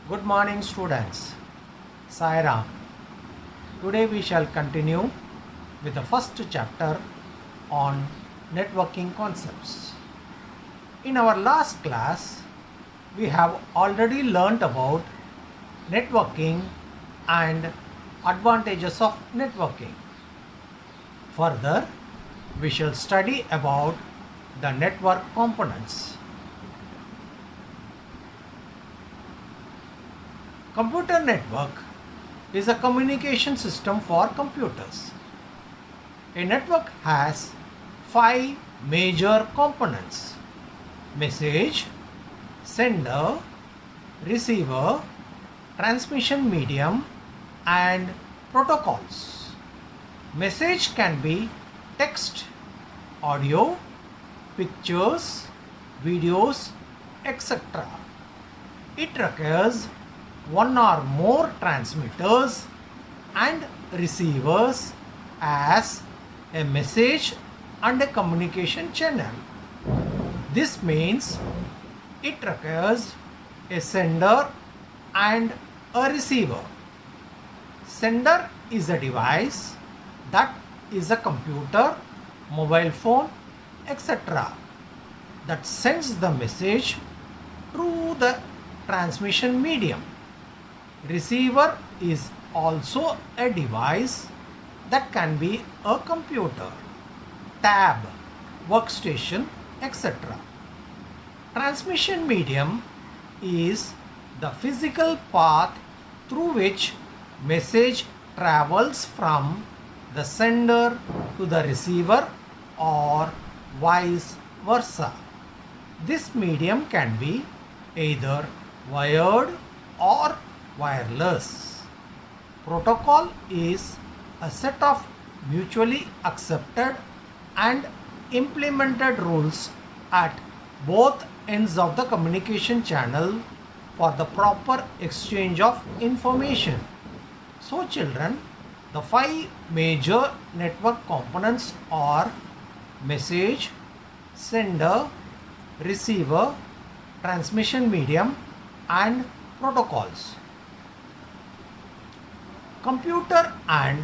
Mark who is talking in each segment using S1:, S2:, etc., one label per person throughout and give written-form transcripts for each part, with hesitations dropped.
S1: Good morning, students. Sai Ram. Today we shall continue with the first chapter on networking concepts. In our last class, we have already learnt about networking and advantages of networking. Further, we shall study about the network components. Computer network is a communication system for computers. A network has five major components: message, sender, receiver, transmission medium, and protocols. Message can be text, audio, pictures, videos, etc. It requires one or more transmitters and receivers as a message and a communication channel. This means it requires a sender and a receiver. Sender is a device that is a computer, mobile phone, etc. that sends the message through the transmission medium. Receiver is also a device that can be a computer, tab, workstation, etc. Transmission medium is the physical path through which message travels from the sender to the receiver or vice versa. This medium can be either wired or wireless. Protocol is a set of mutually accepted and implemented rules at both ends of the communication channel for the proper exchange of information. So children, the five major network components are message, sender, receiver, transmission medium, and protocols. Computer and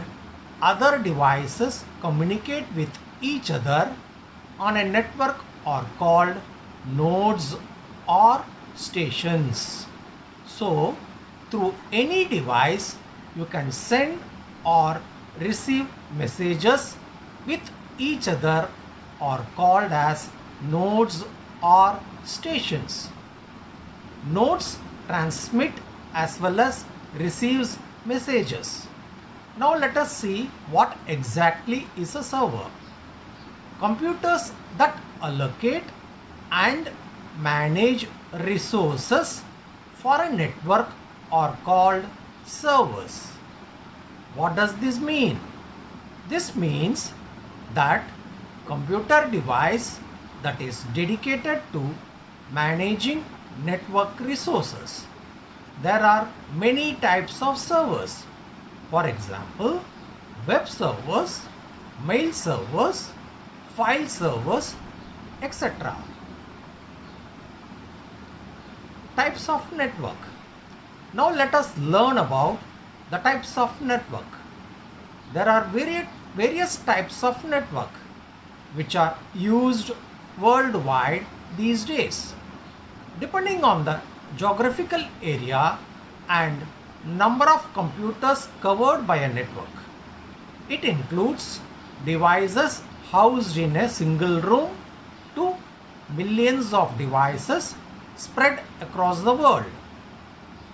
S1: other devices communicate with each other on a network are called nodes or stations. So, through any device, you can send or receive messages with each other are called as nodes or stations. Nodes transmit as well as receives messages. Now let us see what exactly is a server. Computers that allocate and manage resources for a network are called servers. What does this mean? This means that computer device that is dedicated to managing network resources. There are many types of servers. For example, web servers, mail servers, file servers, etc. Types of network. Now let us learn about the types of network. There are various types of network which are used worldwide these days. Depending on the geographical area and number of computers covered by a network. It includes devices housed in a single room to millions of devices spread across the world.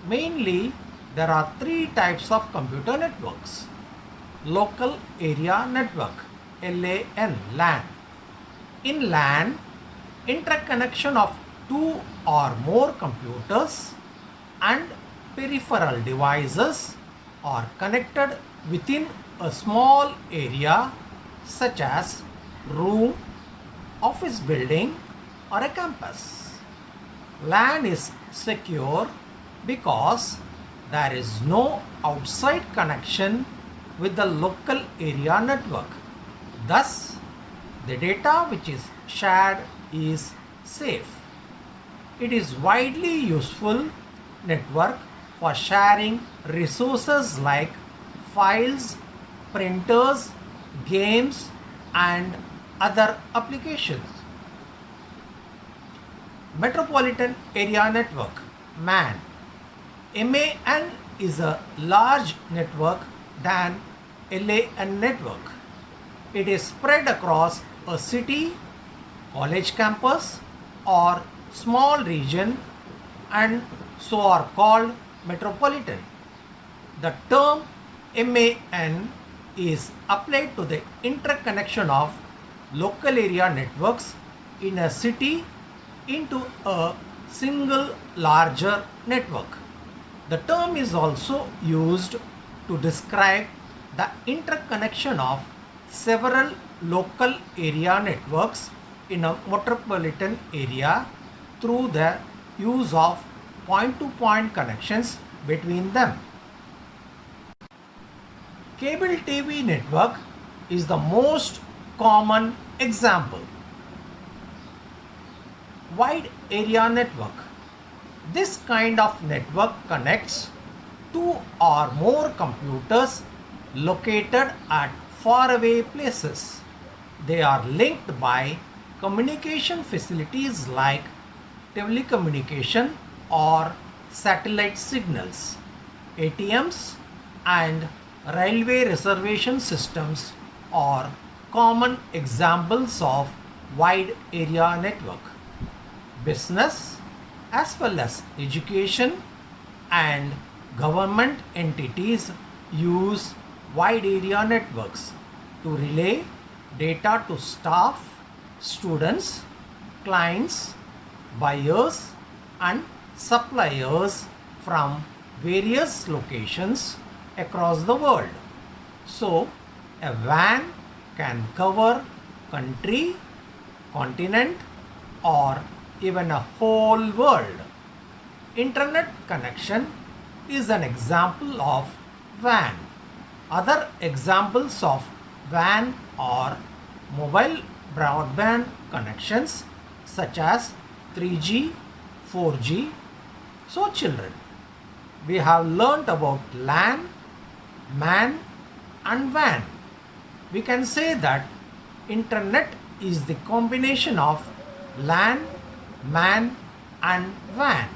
S1: Mainly, there are three types of computer networks. Local area network, LAN. In LAN, interconnection of two or more computers and peripheral devices are connected within a small area such as room, office building, or a campus. LAN is secure because there is no outside connection with the local area network. Thus, the data which is shared is safe. It is widely useful network for sharing resources like files, printers, games, and other applications. Metropolitan Area Network MAN. MAN is a large network than LAN network. It is spread across a city, college campus, or small region and so are called metropolitan. The term MAN is applied to the interconnection of local area networks in a city into a single larger network. The term is also used to describe the interconnection of several local area networks in a metropolitan area through the use of point-to-point connections between them. Cable TV network is the most common example. Wide area network. This kind of network connects two or more computers located at faraway places. They are linked by communication facilities like telecommunication or satellite signals. ATMs and railway reservation systems are common examples of wide area network. Business as well as education and government entities use wide area networks to relay data to staff, students, clients, buyers and suppliers from various locations across the world. So, a WAN can cover country, continent or even a whole world. Internet connection is an example of WAN. Other examples of WAN are mobile broadband connections such as 3G, 4G. So children, we have learnt about LAN, MAN and WAN. We can say that internet is the combination of LAN, MAN and WAN.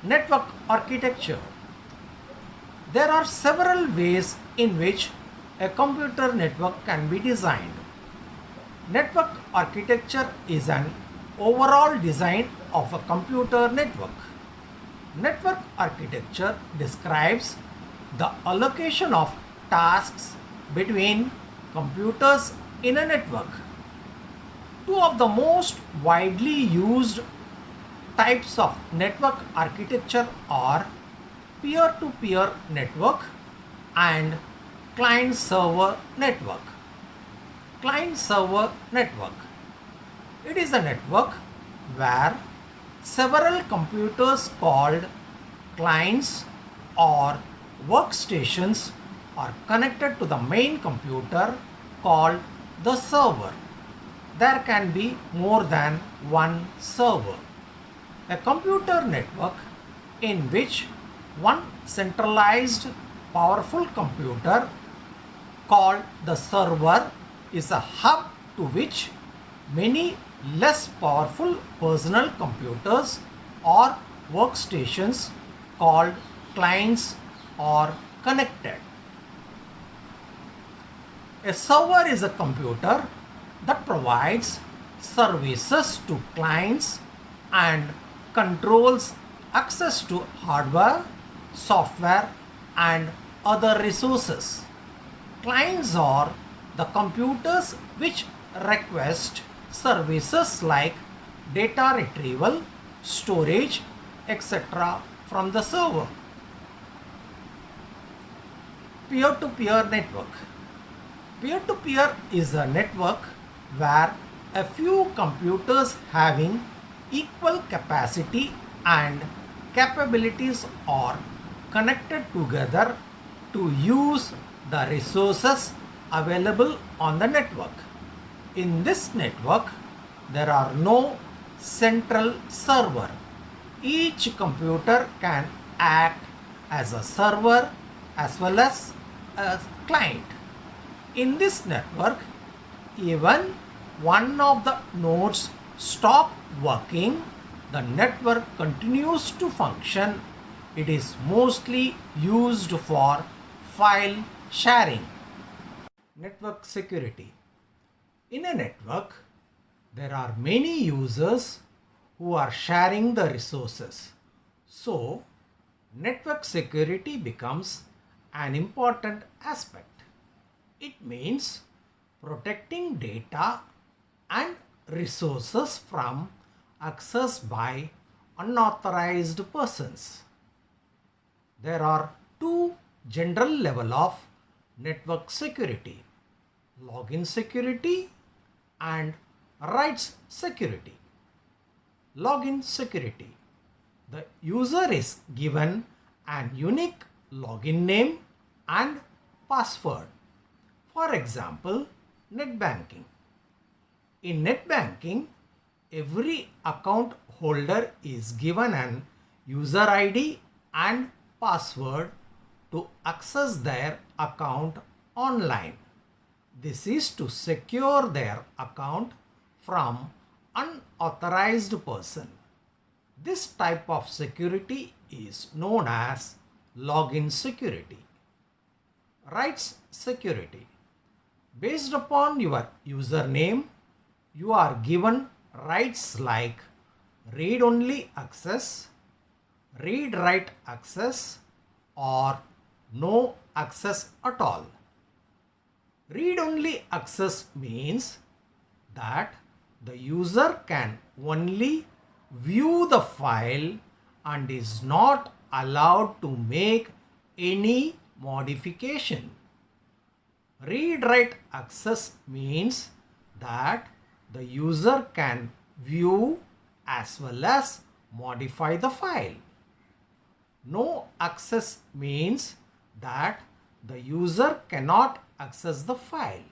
S1: Network architecture. There are several ways in which a computer network can be designed. Network architecture is an overall design of a computer network. Network architecture describes the allocation of tasks between computers in a network. Two of the most widely used types of network architecture are peer-to-peer network and client-server network. Client-server network. It is a network where several computers called clients or workstations are connected to the main computer called the server. There can be more than one server. A computer network in which one centralized powerful computer called the server is a hub to which many less powerful personal computers or workstations called clients are connected. A server is a computer that provides services to clients and controls access to hardware, software and other resources. Clients are the computers which request services like data retrieval, storage, etc. from the server. Peer-to-peer network. Peer-to-peer is a network where a few computers having equal capacity and capabilities are connected together to use the resources available on the network. In this network, there are no central server. Each computer can act as a server as well as a client. In this network, even one of the nodes stop working, the network continues to function. It is mostly used for file sharing. Network security. In a network, there are many users who are sharing the resources. So, network security becomes an important aspect. It means protecting data and resources from access by unauthorized persons. There are two general level of network security: login security and rights security. Login security. The user is given an unique login name and password. For example, net banking. In net banking, every account holder is given an user ID and password to access their account online. This is to secure their account from unauthorized person. This type of security is known as login security. Rights security. Based upon your username, you are given rights like read-only access, read-write access, or no access at all. Read-only access means that the user can only view the file and is not allowed to make any modification. Read-write access means that the user can view as well as modify the file. No access means that the user cannot access the file.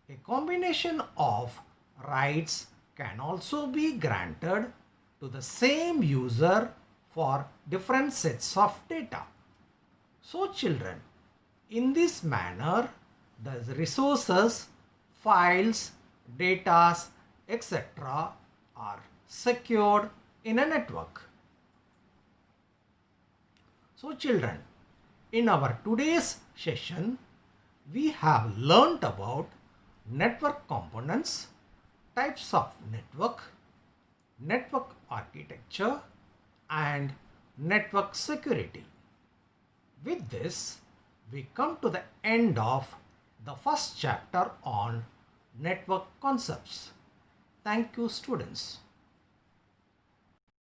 S1: A combination of rights can also be granted to the same user for different sets of data. So children, in this manner, the resources, files, data, etc. are secured in a network. So children, in our today's session, we have learnt about network components, types of network, network architecture, and network security. With this, we come to the end of the first chapter on network concepts. Thank you, students.